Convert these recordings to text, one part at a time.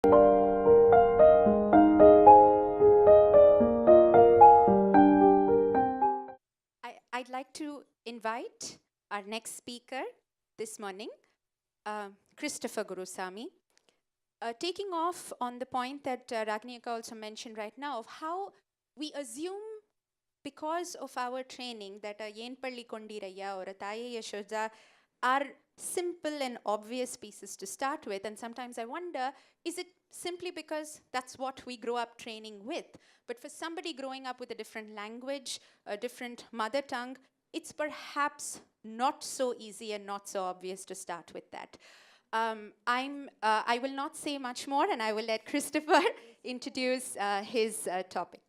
I'd like to invite our next speaker this morning, Christopher Gurusamy. Taking off on the point that Ragnika also mentioned right now of how we assume because of our training that a Yenpalli Kondiraya or a Taye Yashoda are simple and obvious pieces to start with. And sometimes I wonder, is it simply because that's what we grow up training with? But for somebody growing up with a different language, a different mother tongue, it's perhaps not so easy and not so obvious to start with that. I will not say much more, and I will let Christopher introduce his topic.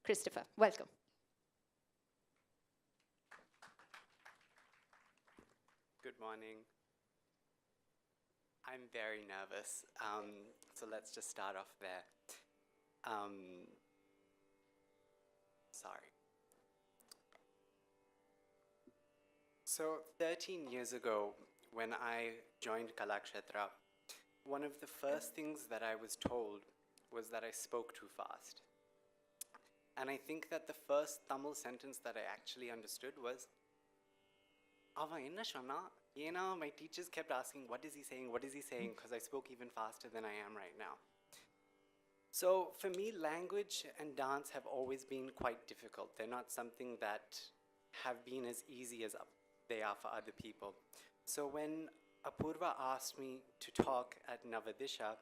Christopher, welcome. Good morning. I'm very nervous, so let's just start off there. Sorry. So 13 years ago, when I joined Kalakshetra, one of the first things that I was told was that I spoke too fast. And I think that the first Tamil sentence that I actually understood was, Ava enna sonna? My teachers kept asking, what is he saying, because I spoke even faster than I am right now. So for me, language and dance have always been quite difficult. They're not something that have been as easy as they are for other people. So when Apurva asked me to talk at Navadhisa,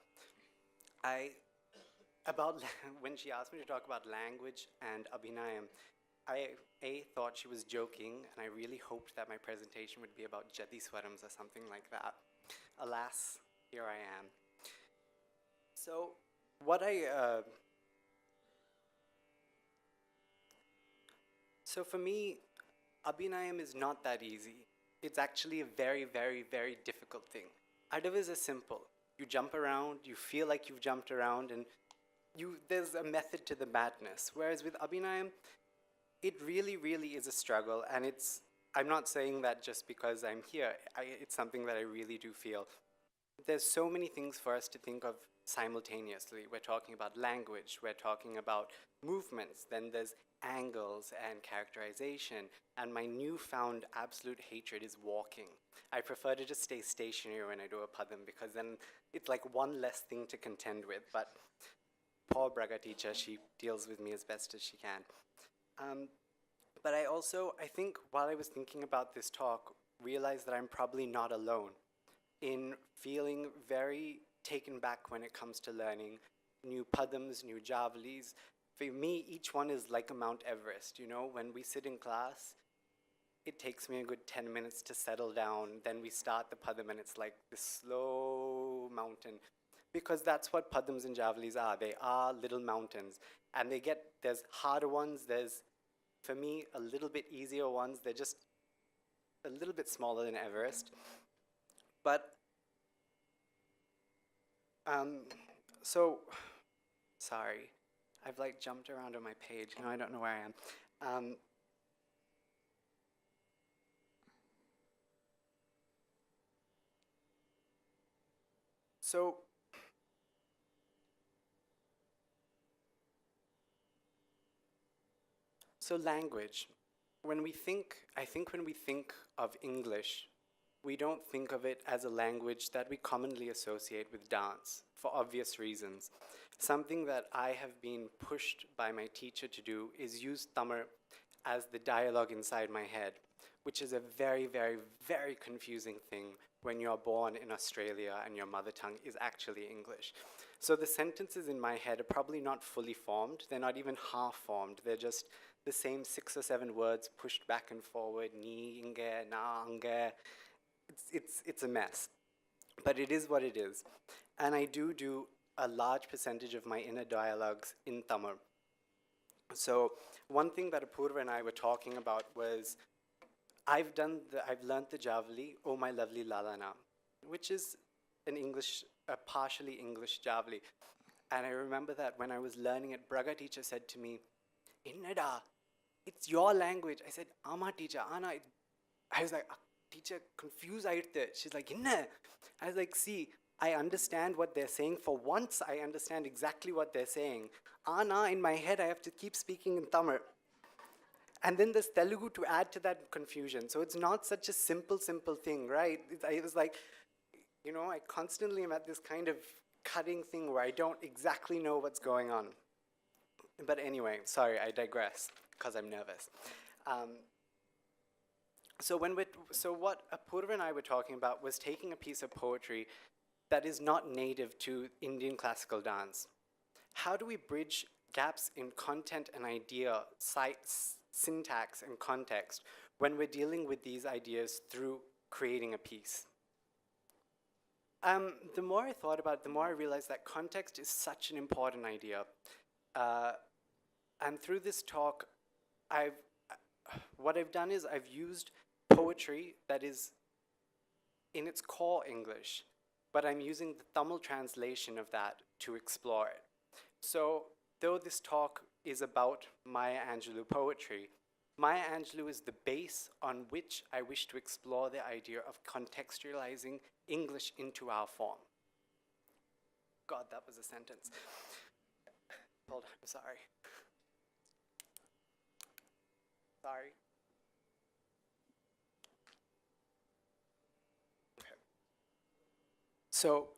when she asked me to talk about language and abhinayam, I thought she was joking, and I really hoped that my presentation would be about Jadi Swarams or something like that. Alas, here I am. So so for me, abhinayam is not that easy. It's actually a very, very, very difficult thing. Adavis is simple. You jump around, you feel like you've jumped around, and there's a method to the madness. Whereas with abhinayam, it really, really is a struggle, and I'm not saying that just because I'm here. It's something that I really do feel. There's so many things for us to think of simultaneously. We're talking about language, we're talking about movements, then there's angles and characterization, and my newfound absolute hatred is walking. I prefer to just stay stationary when I do a padam, because then it's like one less thing to contend with, but poor Braga teacher, she deals with me as best as she can. But I think while I was thinking about this talk, realized that I'm probably not alone in feeling very taken back when it comes to learning new padams, new javalis. For me, each one is like a Mount Everest, when we sit in class, it takes me a good 10 minutes to settle down, then we start the padam and it's like this slow mountain. Because that's what padams and javalis are. They are little mountains. And there's harder ones, there's, for me, a little bit easier ones. They're just a little bit smaller than Everest. But, sorry. I've like jumped around on my page. Now I don't know where I am. So language, I think when we think of English, we don't think of it as a language that we commonly associate with dance, for obvious reasons. Something that I have been pushed by my teacher to do is use Tamil as the dialogue inside my head, which is a very, very, very confusing thing when you're born in Australia and your mother tongue is actually English. So the sentences in my head are probably not fully formed. They're not even half formed. They're just the same 6 or 7 words pushed back and forward, ni, inge, na, ange. It's a mess. But it is what it is. And I do a large percentage of my inner dialogues in Tamil. So one thing that Apurva and I were talking about was, I've learned the Javali, Oh My Lovely Lalana, which is a partially English Javali. And I remember that when I was learning it, Braga teacher said to me, Innada, it's your language. I said, Ama teacher, Ana. I was like, teacher, confused. She's like, Inna. I was like, see, I understand what they're saying. For once, I understand exactly what they're saying. Ana, in my head, I have to keep speaking in Tamil. And then there's Telugu to add to that confusion. So it's not such a simple thing, right? It was like, I constantly am at this kind of cutting thing where I don't exactly know what's going on. But anyway, sorry, I digress, because I'm nervous. So what Apurva and I were talking about was taking a piece of poetry that is not native to Indian classical dance. How do we bridge gaps in content and idea, syntax and context when we're dealing with these ideas through creating a piece? The more I thought about it, the more I realized that context is such an important idea. And through this talk, what I've done is I've used poetry that is in its core English, but I'm using the Tamil translation of that to explore it. So, though this talk is about Maya Angelou poetry, Maya Angelou is the base on which I wish to explore the idea of contextualizing English into our form. God, that was a sentence. Hold on, I'm sorry. Sorry. Okay. So,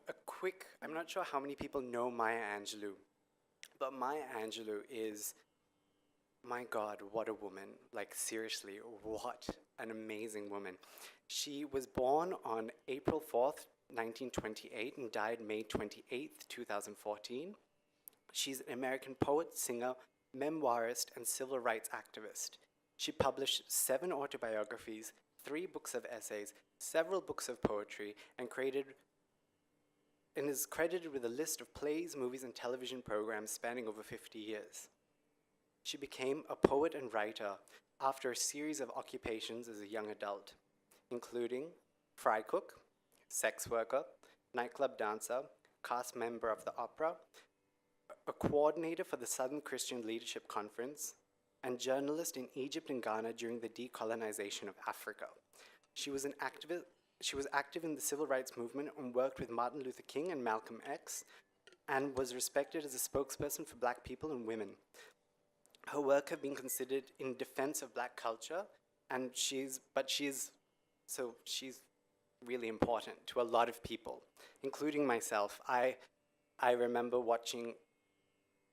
I'm not sure how many people know Maya Angelou, but Maya Angelou is, my God, what a woman. Like, seriously, what an amazing woman. She was born on April 4th, 1928, and died May 28th, 2014. She's an American poet, singer, memoirist, and civil rights activist. She published 7 autobiographies, 3 books of essays, several books of poetry, and is credited with a list of plays, movies, and television programs spanning over 50 years. She became a poet and writer after a series of occupations as a young adult, including fry cook, sex worker, nightclub dancer, cast member of the opera, a coordinator for the Southern Christian Leadership Conference, and journalist in Egypt and Ghana during the decolonization of Africa. She was active in the civil rights movement and worked with Martin Luther King and Malcolm X, and was respected as a spokesperson for Black people and women. Her work have been considered in defense of Black culture, and she's really important to a lot of people, including myself. I remember watching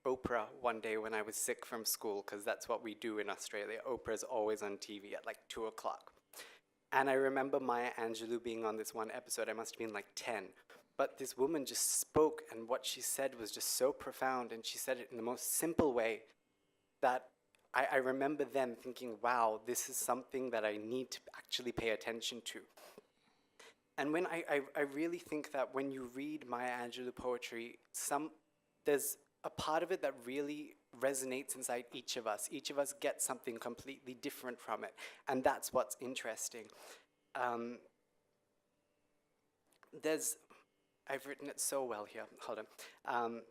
Oprah one day when I was sick from school, because that's what we do in Australia. Oprah's always on TV at like 2 o'clock. And I remember Maya Angelou being on this one episode. I must have been like 10. But this woman just spoke, and what she said was just so profound, and she said it in the most simple way that I remember then thinking, wow, this is something that I need to actually pay attention to. And when I really think that when you read Maya Angelou poetry, there's a part of it that really resonates inside each of us. Each of us gets something completely different from it, and that's what's interesting. I've written it so well here, hold on.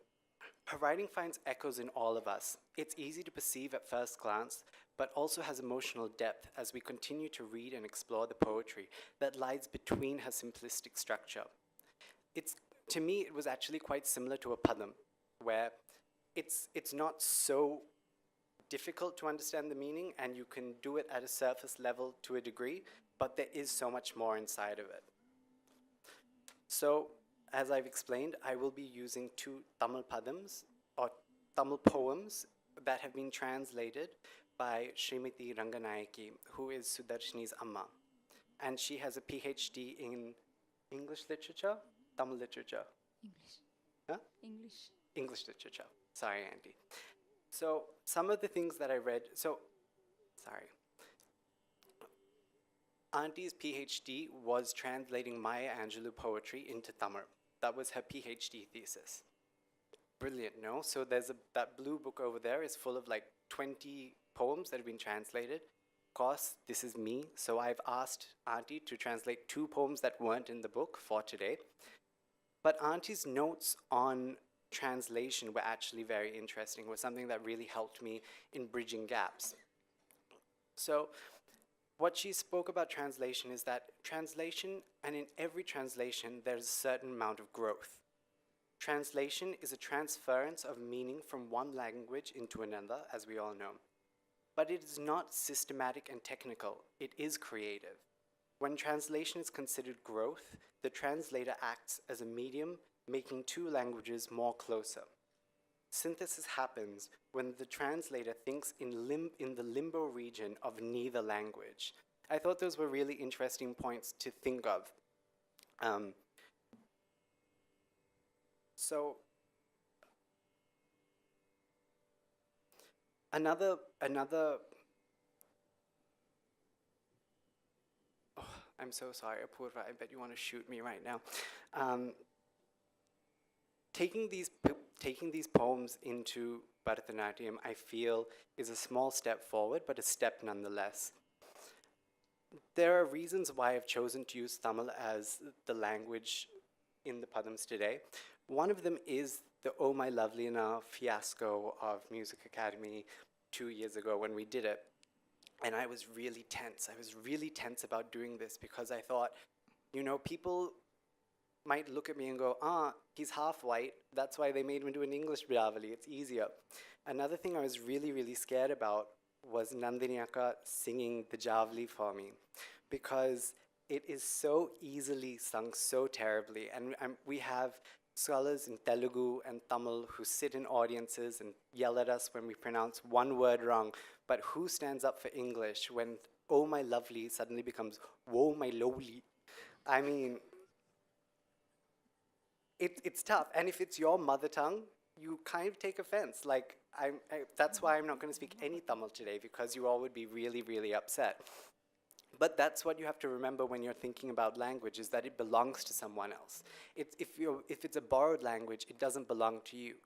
Her writing finds echoes in all of us. It's easy to perceive at first glance, but also has emotional depth as we continue to read and explore the poetry that lies between her simplistic structure. To me, it was actually quite similar to a padam, where it's not so difficult to understand the meaning, and you can do it at a surface level to a degree, but there is so much more inside of it. So, as I've explained, I will be using 2 Tamil padams, or Tamil poems, that have been translated by Srimati Ranganayaki, who is Sudarshini's Amma. And she has a PhD in English literature? Tamil literature? English. Huh? English. English literature. Sorry, Andy. So some of the things that I read, Auntie's PhD was translating Maya Angelou poetry into Tamil. That was her PhD thesis. Brilliant, no? So that blue book over there is full of like 20 poems that have been translated. Of course, this is me, so I've asked Auntie to translate 2 poems that weren't in the book for today. But Auntie's notes on translation were actually very interesting, was something that really helped me in bridging gaps. So what she spoke about translation is that translation, and in every translation, there's a certain amount of growth. Translation is a transference of meaning from one language into another, as we all know. But it is not systematic and technical, it is creative. When translation is considered growth, the translator acts as a medium, making two languages more closer. Synthesis happens when the translator thinks in the limbo region of neither language. I thought those were really interesting points to think of. So another oh, I'm so sorry, Apurva, I bet you want to shoot me right now. Taking these poems into Bharatanatyam, I feel, is a small step forward, but a step nonetheless. There are reasons why I've chosen to use Tamil as the language in the Padams today. One of them is the Oh My Lovely Now fiasco of Music Academy 2 years ago when we did it. And I was really tense. I was really tense about doing this because I thought, you know, people might look at me and go, he's half white, that's why they made him do an English Bilavali, it's easier. Another thing I was really, really scared about was Nandini Akka singing the Javali for me, because it is so easily sung so terribly, and we have scholars in Telugu and Tamil who sit in audiences and yell at us when we pronounce one word wrong, but who stands up for English when oh my lovely suddenly becomes whoa my lowly? I mean, it's tough, and if it's your mother tongue, you kind of take offense. Like, that's why I'm not going to speak any Tamil today, because you all would be really, really upset. But that's what you have to remember when you're thinking about language, is that it belongs to someone else. If it's a borrowed language, it doesn't belong to you.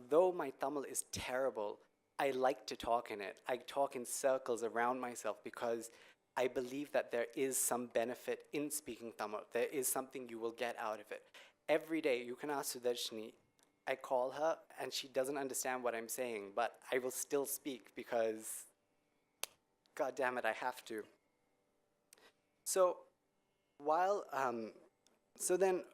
Though my Tamil is terrible, I like to talk in it. I talk in circles around myself because I believe that there is some benefit in speaking Tamil. There is something you will get out of it. Every day, you can ask Sudarshini, I call her and she doesn't understand what I'm saying, but I will still speak because, God damn it, I have to. So so then,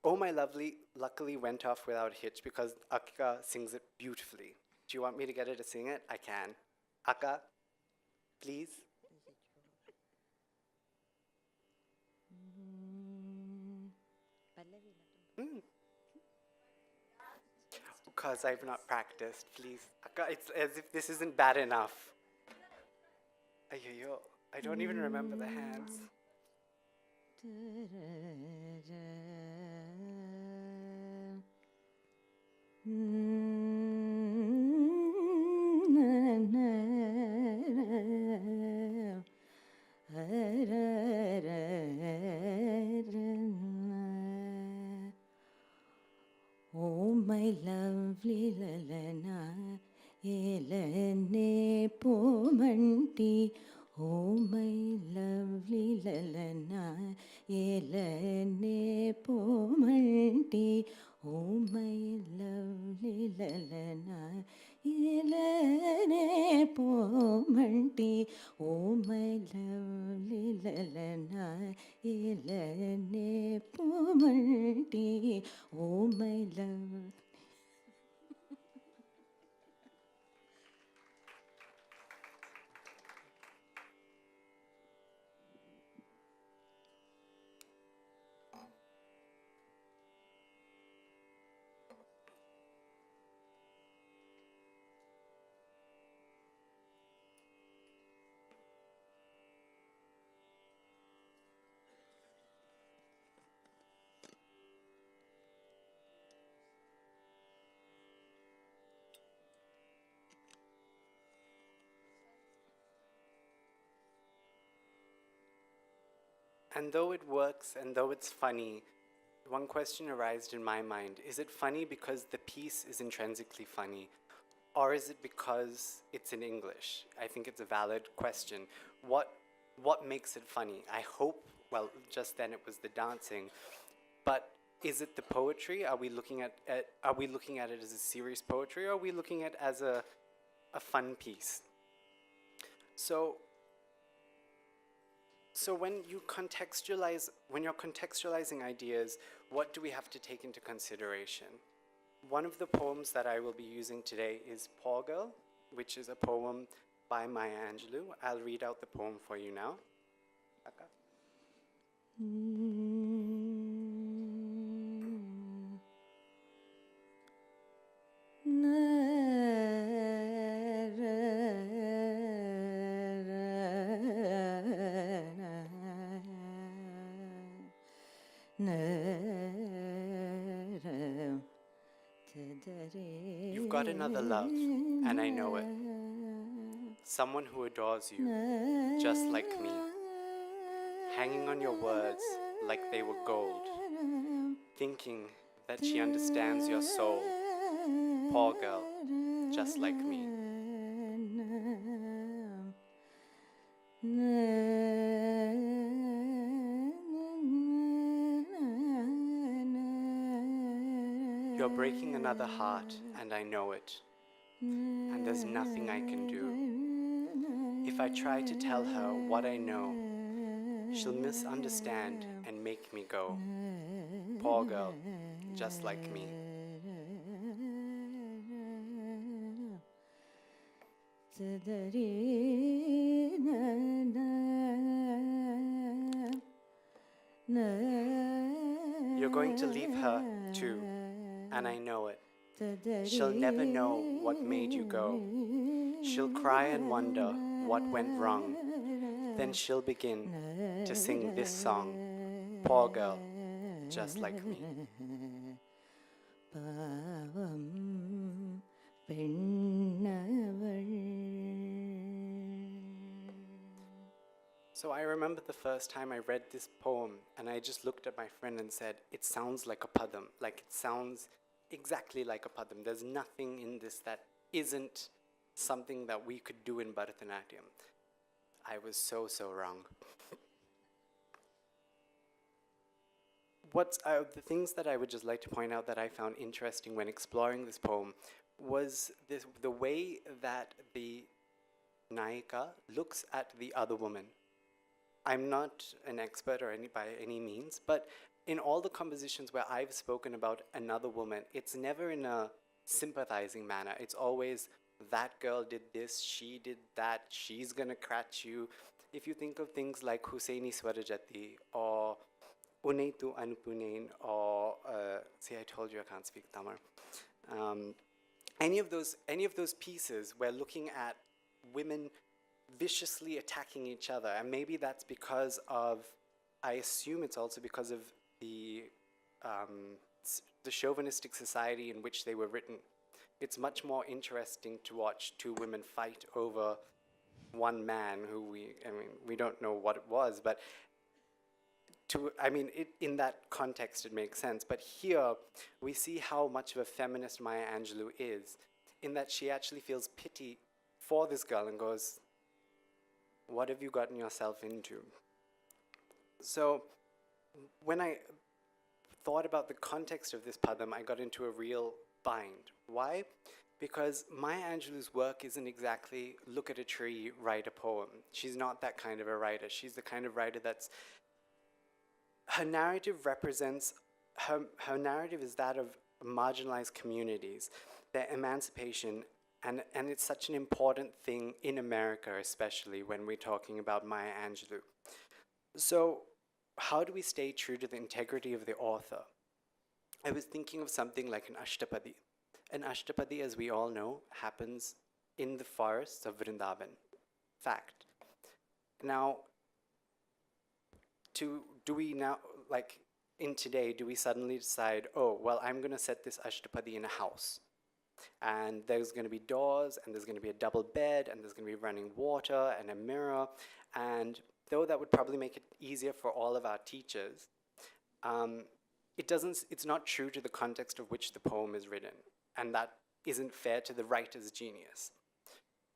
Oh My Lovely luckily went off without a hitch because Akka sings it beautifully. Do you want me to get her to sing it? I can. Akka, please. Because I've not practiced, please. Akka, it's as if this isn't bad enough. Ayyo, I don't even remember the hands. Oh my lovely lalana, elane pomanti. Oh my lovely lalana, elane pomanti. Oh my lovely lalana, elane pomanti. Oh my lovely lalana, elane pomanti. Oh my love. And though it works and though it's funny, one question arose in my mind. Is it funny because the piece is intrinsically funny? Or is it because it's in English? I think it's a valid question. What makes it funny? I hope, well, just then it was the dancing, but is it the poetry? Are we looking at it as a serious poetry, or are we looking at it as a fun piece? So So when you're contextualizing ideas, what do we have to take into consideration? One of the poems that I will be using today is Poor Girl, which is a poem by Maya Angelou. I'll read out the poem for you now. Akka. You've got another love, and I know it. Someone who adores you, just like me. Hanging on your words like they were gold. Thinking that she understands your soul. Poor girl, just like me. You're breaking another heart, and I know it. And there's nothing I can do. If I try to tell her what I know, she'll misunderstand and make me go. Poor girl, just like me. You're going to leave her too, and I know it. She'll never know what made you go. She'll cry and wonder what went wrong. Then she'll begin to sing this song. Poor girl, just like me. So I remember the first time I read this poem, and I just looked at my friend and said, it sounds like a padam. Like, it sounds exactly like a padam. There's nothing in this that isn't something that we could do in Bharatanatyam. I was so wrong. The things that I would just like to point out that I found interesting when exploring this poem was the way that the Nayika looks at the other woman. I'm not an expert by any means, but in all the compositions where I've spoken about another woman, it's never in a sympathizing manner. It's always, that girl did this, she did that, she's gonna catch you. If you think of things like Husaini Swarajati or Unaitu Anupunain or, see, I told you I can't speak Tamil. Any of those pieces, we're looking at women viciously attacking each other, and maybe that's because of, I assume it's also because of the chauvinistic society in which they were written. It's much more interesting to watch two women fight over one man who we don't know what it was, but in that context it makes sense. But here we see how much of a feminist Maya Angelou is, in that she actually feels pity for this girl and goes, what have you gotten yourself into? So when I thought about the context of this padam, I got into a real bind. Why? Because Maya Angelou's work isn't exactly look at a tree, write a poem. She's not that kind of a writer. She's the kind of writer that's, her narrative represents, her narrative is that of marginalized communities, their emancipation, and it's such an important thing in America, especially when we're talking about Maya Angelou. So how do we stay true to the integrity of the author? I was thinking of something like an Ashtapadi. An Ashtapadi, as we all know, happens in the forests of Vrindavan. Fact. Now, do we now, like in today, do we suddenly decide, oh, well, I'm going to set this Ashtapadi in a house, and there's going to be doors, and there's going to be a double bed, and there's going to be running water and a mirror, and though that would probably make it easier for all of our teachers, it's not true to the context of which the poem is written, and that isn't fair to the writer's genius.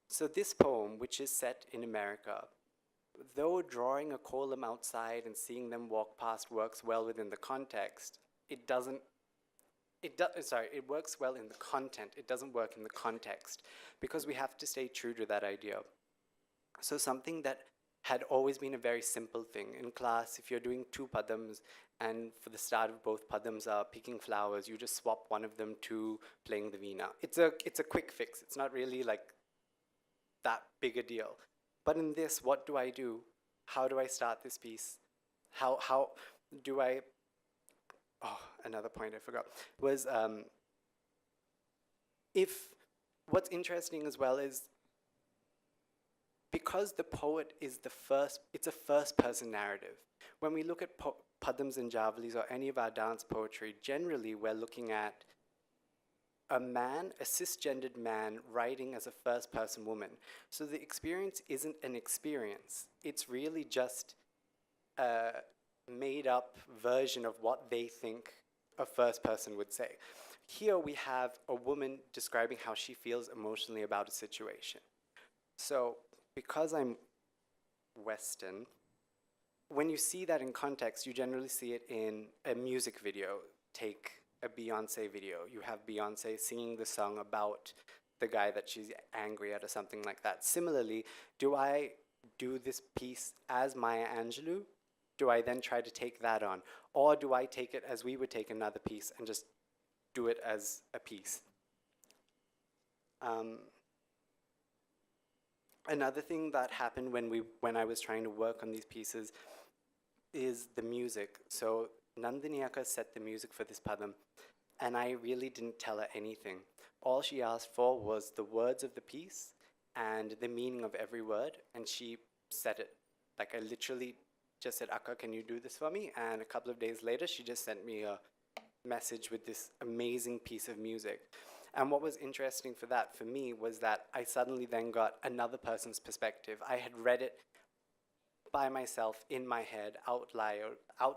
So this poem, which is set in America, though drawing a column outside and seeing them walk past works well within the context, it works well in the content, it doesn't work in the context, because we have to stay true to that idea. So something that had always been a very simple thing. In class, if you're doing 2 padams, and for the start of both padams are picking flowers, you just swap one of them to playing the veena. It's a quick fix. It's not really like that big a deal. But in this, what do I do? How do I start this piece? How do I? Oh, another point I forgot was if what's interesting as well is because the poet is it's a first person narrative. When we look at padams and javalis or any of our dance poetry, generally we're looking at a man, a cisgendered man, writing as a first person woman. So the experience isn't an experience. It's really just a made up version of what they think a first person would say. Here we have a woman describing how she feels emotionally about a situation. So because I'm Western, when you see that in context, you generally see it in a music video. Take a Beyonce video. You have Beyonce singing the song about the guy that she's angry at or something like that. Similarly, do I do this piece as Maya Angelou? Do I then try to take that on? Or do I take it as we would take another piece and just do it as a piece? Another thing that happened when I was trying to work on these pieces is the music. So Nandini Akka set the music for this padam, and I really didn't tell her anything. All she asked for was the words of the piece and the meaning of every word, and she said it. Like I literally just said, Akka, can you do this for me? And a couple of days later, she just sent me a message with this amazing piece of music. And what was interesting for me was that I suddenly then got another person's perspective. I had read it by myself in my head, out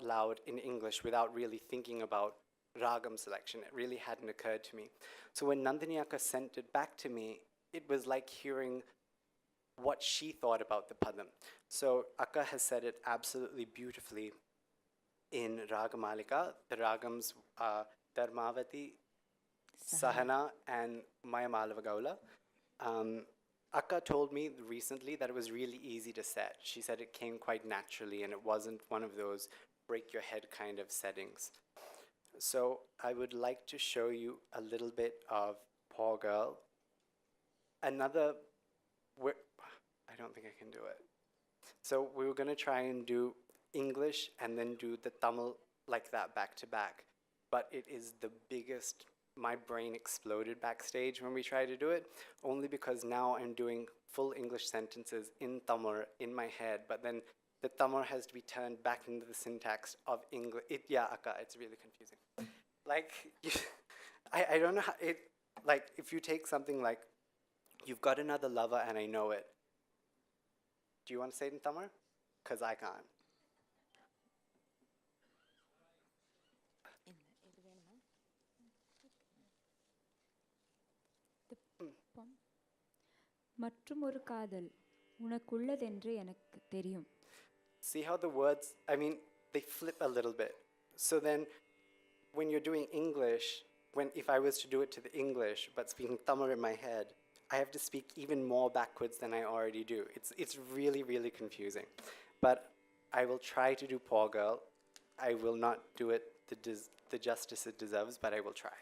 loud in English without really thinking about ragam selection. It really hadn't occurred to me. So when Nandini Akka sent it back to me, it was like hearing what she thought about the padam. So Akka has said it absolutely beautifully in Ragamalika. The ragams are Dharmavati, Sahana, and Maya Malava Gaula. Akka told me recently that it was really easy to set. She said it came quite naturally and it wasn't one of those break your head kind of settings. So I would like to show you a little bit of Poor Girl. I don't think I can do it. So we were going to try and do English and then do the Tamil like that back to back. But it is the biggest, my brain exploded backstage when we tried to do it, only because now I'm doing full English sentences in Tamil in my head, but then the Tamil has to be turned back into the syntax of English. Akka, it's really confusing. Like, I don't know how, like, if you take something like, you've got another lover and I know it. Do you want to say it in Tamil? Because I can't. மற்றுமொரு காதல் உனக்குள்ளதென்று எனக்கு தெரியும். See how the words, I mean, they flip a little bit. So then, when you're doing English, if I was to do it to the English, but speaking Tamil in my head, I have to speak even more backwards than I already do. It's really, really confusing. But I will try to do Poor Girl. I will not do it the justice it deserves, but I will try.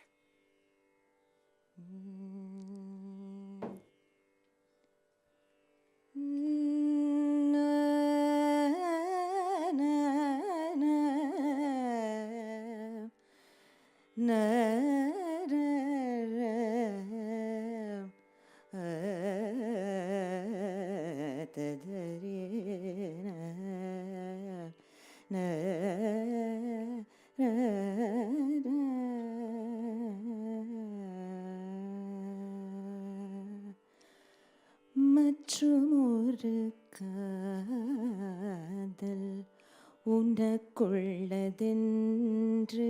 மற்றுமொரு காதல் உனக்குள்ளதென்று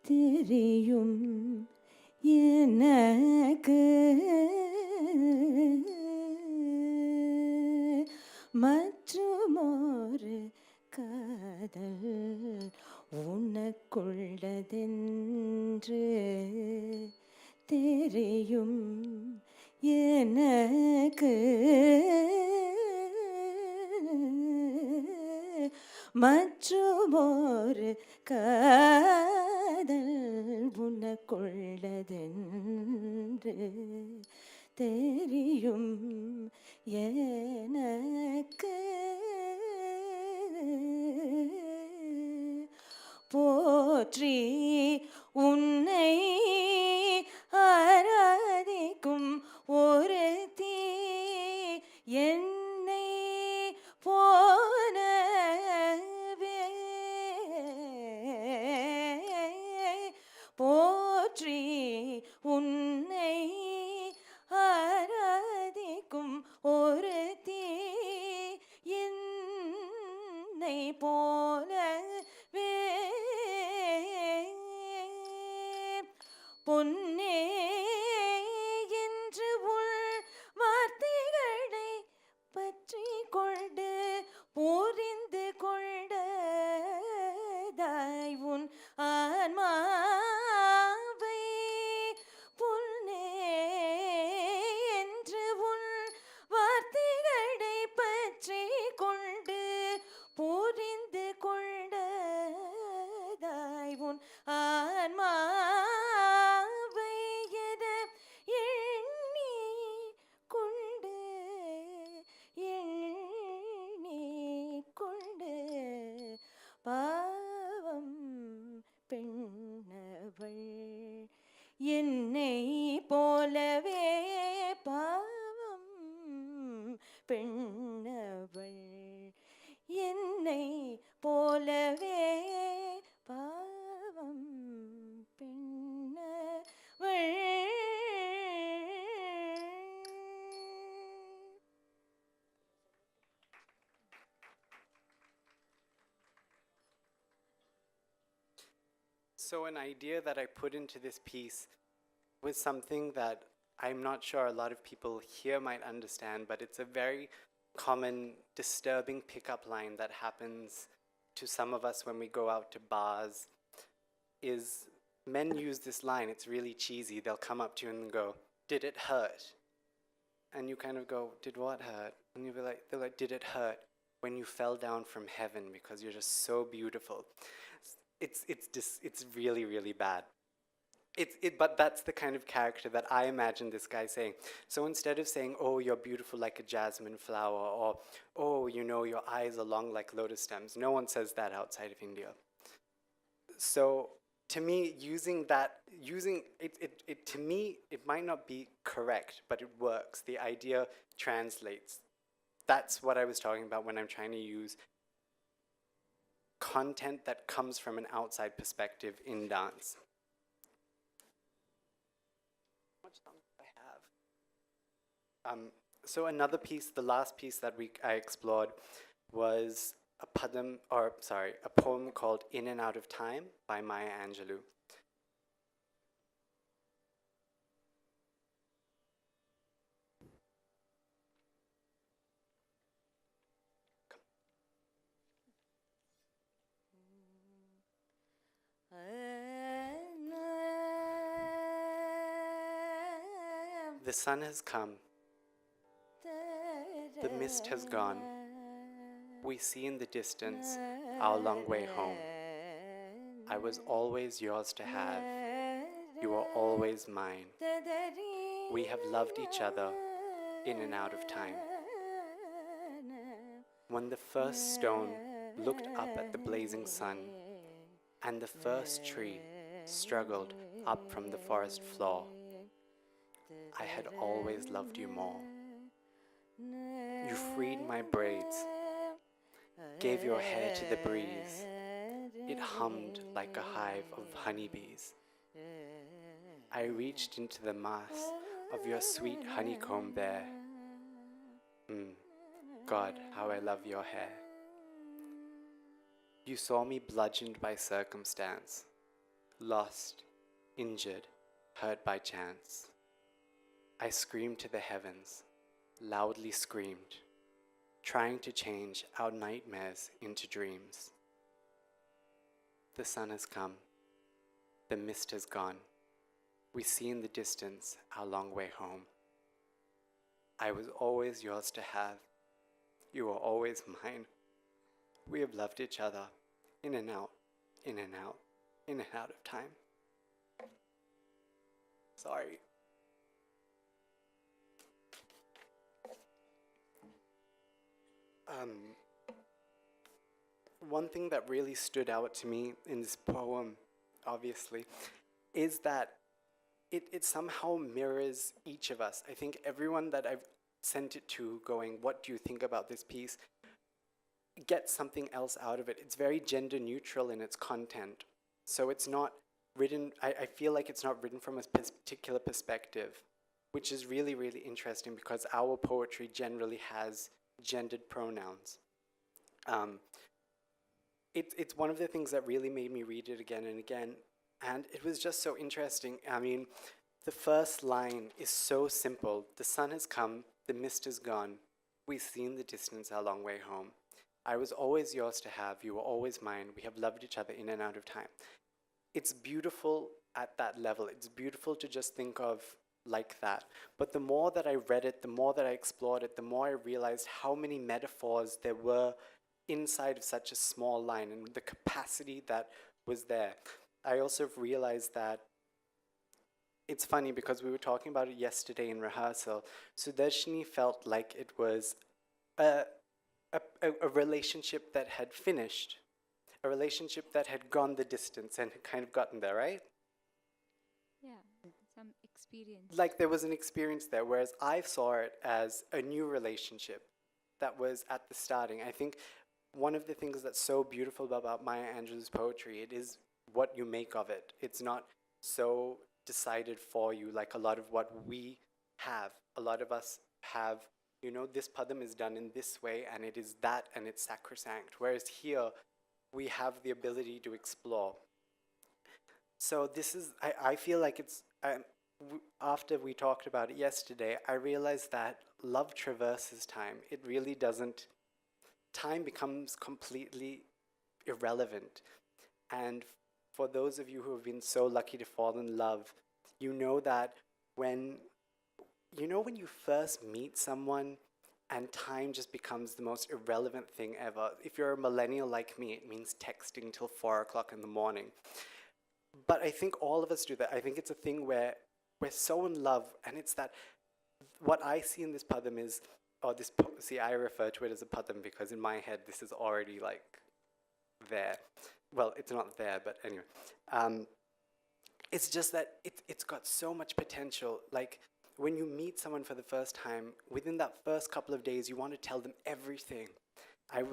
தெரியும் எனக்கு. மற்றுமொரு காதல் உனக்குள்ளதென்று தெரியும் எனக்கு. மற்றுமொரு காதல் உனக்குள்ளதென்று தெரியும் எனக்கு. போற்றி உன்னை ஆராதிக்கும் ஒருத்தி என்னை போலவே. போற்றி உன்னை ஆராதிக்கும் ஒருத்தி என்னை போலவே. பொன்னே என்று உள் வார்த்தைகளை பற்றி கொண்டு புரிந்து கொண்டதாய் உன் ஆன்மாவை. பொன்னே என்று உள் வார்த்தைகளை பற்றி கொண்டு புரிந்து கொண்டதாய் உன் ஆன்மாவை என எண்ணி கொண்டு பாவம் பெண்ணவள் என்னை போலவே. பாவம் பெண்ணவள் என்னை போலவே. பாவம் பெண்ணவள். So an idea that I put into this piece was something that I'm not sure a lot of people here might understand, but it's a very common, disturbing pickup line that happens to some of us when we go out to bars, is men use this line, it's really cheesy, they'll come up to you and go, "Did it hurt?" And you kind of go, "Did what hurt?" And you'll be like, they're like, "Did it hurt when you fell down from heaven because you're just so beautiful?" It's really, really bad. But that's the kind of character that I imagine this guy saying. So instead of saying, "Oh, you're beautiful like a jasmine flower," or, "Oh, you know, your eyes are long like lotus stems," no one says that outside of India. So to me, to me, it might not be correct, but it works. The idea translates. That's what I was talking about when I'm trying to use content that comes from an outside perspective in dance. How much time do I have? So another piece, the last piece that I explored was a poem called "In and Out of Time" by Maya Angelou. The sun has come, the mist has gone. We see in the distance our long way home. I was always yours to have. You are always mine. We have loved each other in and out of time. When the first stone looked up at the blazing sun, and the first tree struggled up from the forest floor, I had always loved you more. You freed my braids, gave your hair to the breeze. It hummed like a hive of honeybees. I reached into the mass of your sweet honeycomb there. God, how I love your hair. You saw me bludgeoned by circumstance, lost, injured, hurt by chance. I screamed to the heavens, loudly screamed, trying to change our nightmares into dreams. The sun has come, the mist has gone. We see in the distance our long way home. I was always yours to have. You were always mine. We have loved each other in and out, in and out, in and out of time. Sorry. One thing that really stood out to me in this poem, obviously, is that it somehow mirrors each of us. I think everyone that I've sent it to going, what do you think about this piece, gets something else out of it. It's very gender neutral in its content. So it's not written, I feel like it's not written from a particular perspective, which is really, really interesting because our poetry generally has gendered pronouns. It's one of the things that really made me read it again and again, and it was just so interesting. I mean, the first line is so simple. The sun has come, the mist is gone. We've seen the distance our long way home. I was always yours to have, you were always mine. We have loved each other in and out of time. It's beautiful at that level. It's beautiful to just think of like that. But the more that I read it, the more that I explored it, the more I realized how many metaphors there were inside of such a small line and the capacity that was there. I also realized that it's funny because we were talking about it yesterday in rehearsal. Sudarshini felt like it was a relationship that had finished, a relationship that had gone the distance and had kind of gotten there, right? Yeah, some experience. Like there was an experience there, whereas I saw it as a new relationship that was at the starting. I think one of the things that's so beautiful about Maya Angelou's poetry, it is what you make of it. It's not so decided for you like a lot of what we have. A lot of us have, you know, this padam is done in this way and it is that and it's sacrosanct. Whereas here, we have the ability to explore. So this is, I feel like it's, after we talked about it yesterday, I realized that love traverses time. It really doesn't, time becomes completely irrelevant. And for those of you who have been so lucky to fall in love, you know that when you first meet someone and time just becomes the most irrelevant thing ever. If you're a millennial like me, it means texting till 4 o'clock in the morning. But I think all of us do that. I think it's a thing where we're so in love, and it's that what I see in this padam is, see, I refer to it as a padam because in my head this is already like there. Well, it's not there, but anyway. It's just that it's got so much potential. Like, when you meet someone for the first time, within that first couple of days, you want to tell them everything. I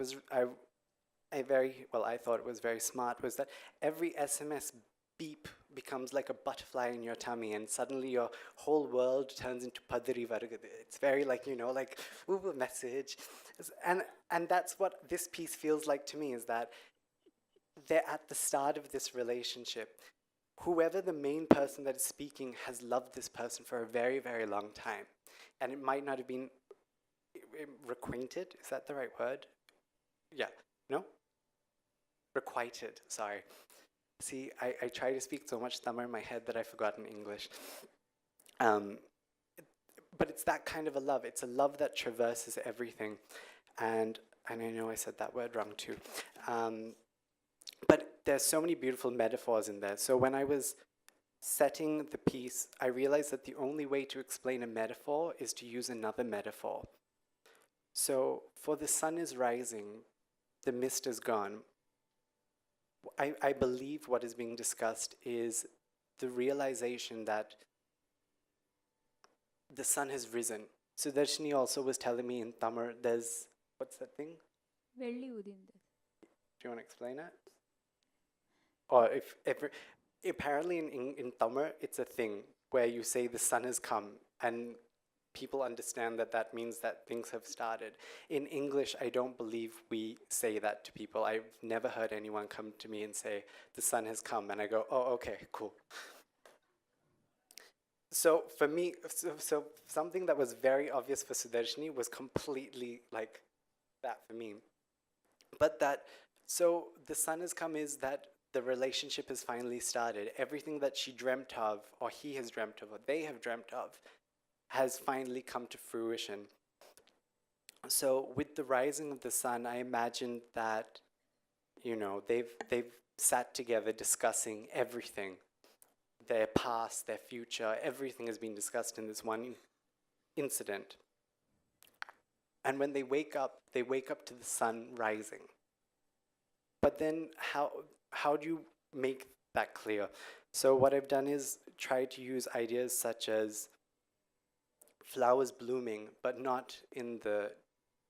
thought it was very smart, was that every SMS beep becomes like a butterfly in your tummy, and suddenly your whole world turns into padri varga. It's very like, like, ooh, a message. And that's what this piece feels like to me, is that they're at the start of this relationship. Whoever the main person that is speaking has loved this person for a very, very long time. And it might not have been requainted. Is that the right word? Yeah. No? Requited, sorry. See, I try to speak so much Tamil in my head that I've forgotten English. But it's that kind of a love. It's a love that traverses everything. And I know I said that word wrong too. But there's so many beautiful metaphors in there. So when I was setting the piece, I realized that the only way to explain a metaphor is to use another metaphor. So for the sun is rising, the mist is gone. I believe what is being discussed is the realization that the sun has risen. So Darshini also was telling me in Tamil, there's, what's that thing? Velli udindu. Do you want to explain it? Or if apparently in Tamil, it's a thing where you say the sun has come, and people understand that that means that things have started. In English, I don't believe we say that to people. I've never heard anyone come to me and say, the sun has come, and I go, oh, okay, cool. So for me, so something that was very obvious for Sudarshini was completely like that for me. But that, so the sun has come is that the relationship has finally started. Everything that she dreamt of, or he has dreamt of, or they have dreamt of, has finally come to fruition. So with the rising of the sun, I imagined that, you know, they've sat together discussing everything, their past, their future, everything has been discussed in this one incident. And when they wake up to the sun rising. But then how do you make that clear? So what I've done is try to use ideas such as flowers blooming, but not in the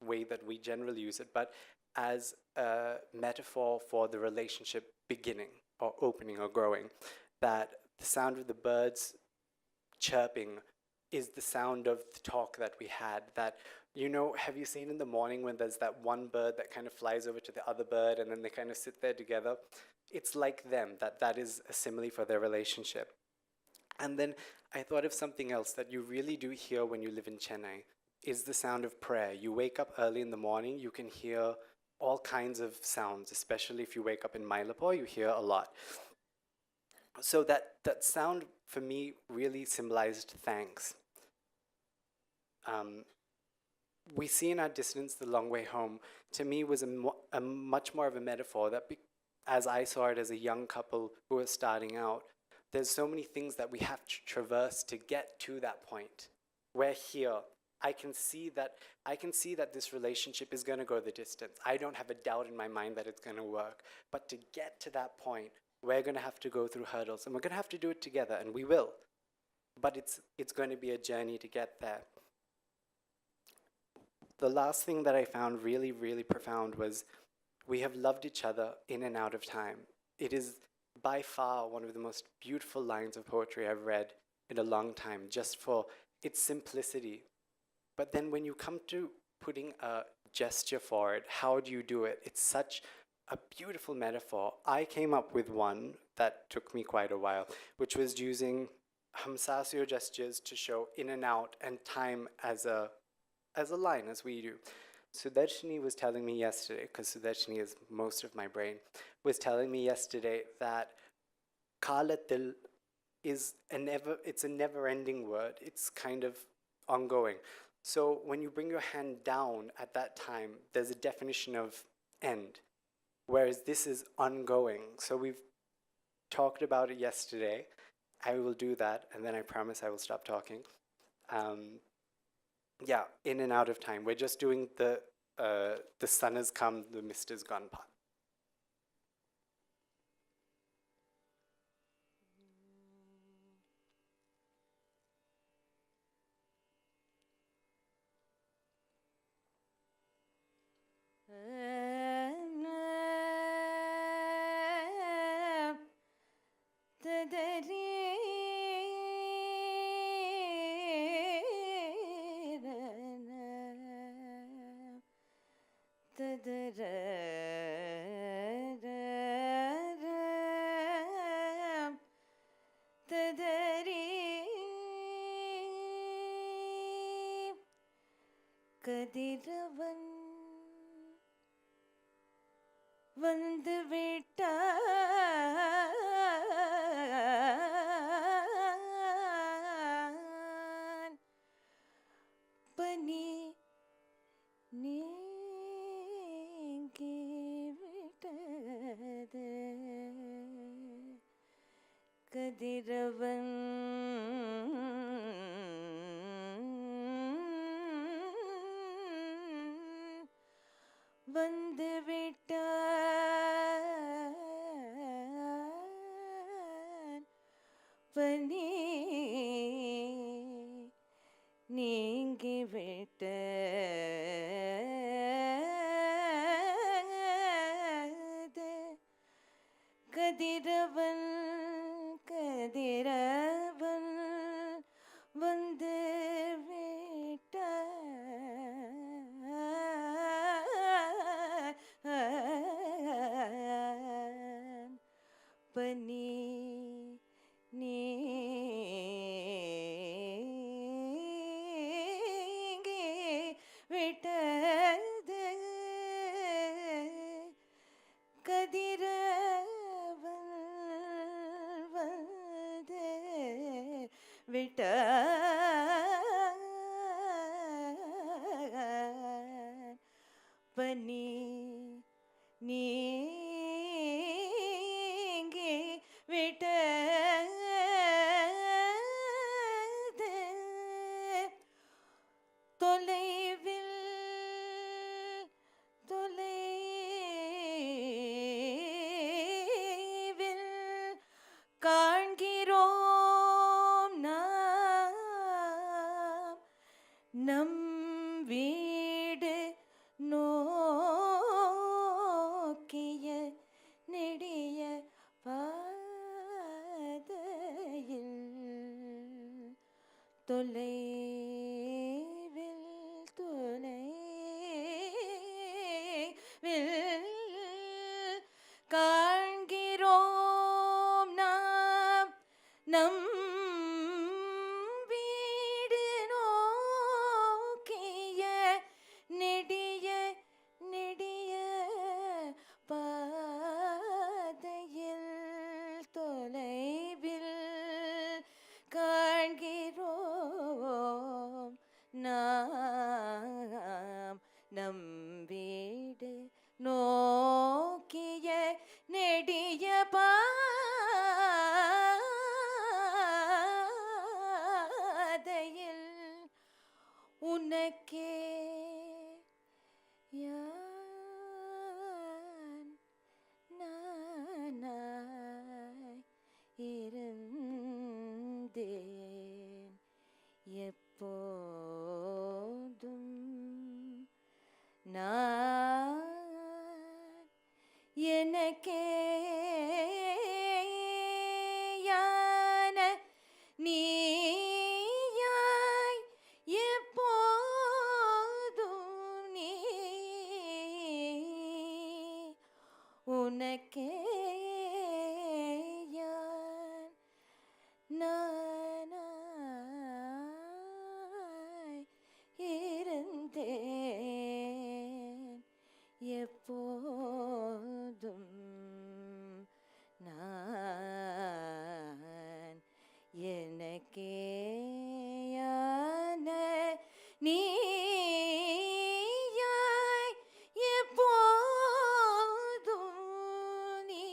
way that we generally use it, but as a metaphor for the relationship beginning or opening or growing. That the sound of the birds chirping is the sound of the talk that we had. That, you know, have you seen in the morning when there's that one bird that kind of flies over to the other bird and then they kind of sit there together? It's like them, that is a simile for their relationship. And then I thought of something else that you really do hear when you live in Chennai, is the sound of prayer. You wake up early in the morning, you can hear all kinds of sounds, especially if you wake up in Mylapore, you hear a lot. So that sound for me really symbolized thanks. We see in our distance the long way home, to me was a much more of a metaphor that as I saw it as a young couple who was starting out, there's so many things that we have to traverse to get to that point. We're here. I can see that this relationship is going to go the distance. I don't have a doubt in my mind that it's going to work. But to get to that point, we're going to have to go through hurdles, and we're going to have to do it together, and we will. But it's going to be a journey to get there. The last thing that I found really, really profound was we have loved each other in and out of time. It is by far one of the most beautiful lines of poetry I've read in a long time, just for its simplicity. But then when you come to putting a gesture for it, how do you do it? It's such a beautiful metaphor. I came up with one that took me quite a while, which was using hamsasyo gestures to show in and out and time as a line, as we do. Sudarshini was telling me yesterday, because Sudarshini is most of my brain, was telling me yesterday that kalatil is it's a never-ending word. It's kind of ongoing. So when you bring your hand down at that time, there's a definition of end, whereas this is ongoing. So we've talked about it yesterday. I will do that, and then I promise I will stop talking. Yeah, in and out of time. We're just doing the sun has come, the mist has gone part. கதிரவன் வந்து விட்டான் பனி நீங்கி விட்டது கதிரவன் வந்து விட்டான் பனி நீங்கி விட்டது கதிரவன் கதிரவன் வந்து விட்டான் பனி நீங்கி நம் வீடு நோக்கிய நெடிய பாதையில் தொலைவில் காண்கிறோம் நாம் நம் வீடு நோக்கிய நெடிய நெடிய பாதையில் தொலைவில் காண்கிறோம் நாம் நம் வீடு நோக்கிய நெடிய பாதையில் உனக்கே யான் நானாய் இருந்தேன் எப்போதும் நான் எனக்கே யான நீயாய் எப்போதும் நீ உனக்கே யான் நானாய் இருந்தேன் எப்போதும் நான் எனக்கேயான நீயாய் எப்போதும் நீ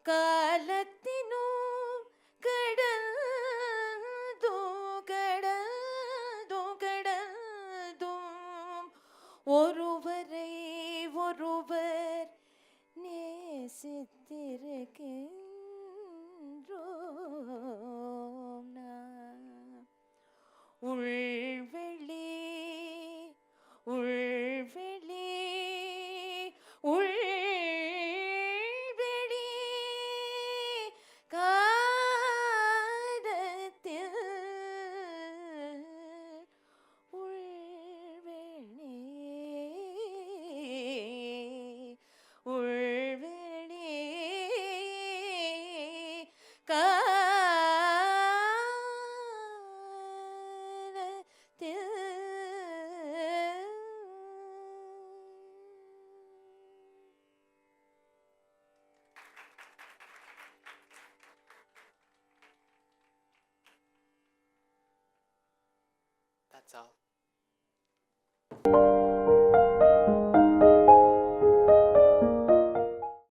காலத்தினும் கடந்தும் ஒருவரை ஒருவர் நேசித்திருக்கின்றோம் நாம் உள்வெளி உள்வெளி உள்வெளி காதத்தில் உள்வெளி உள்வெளி That's all.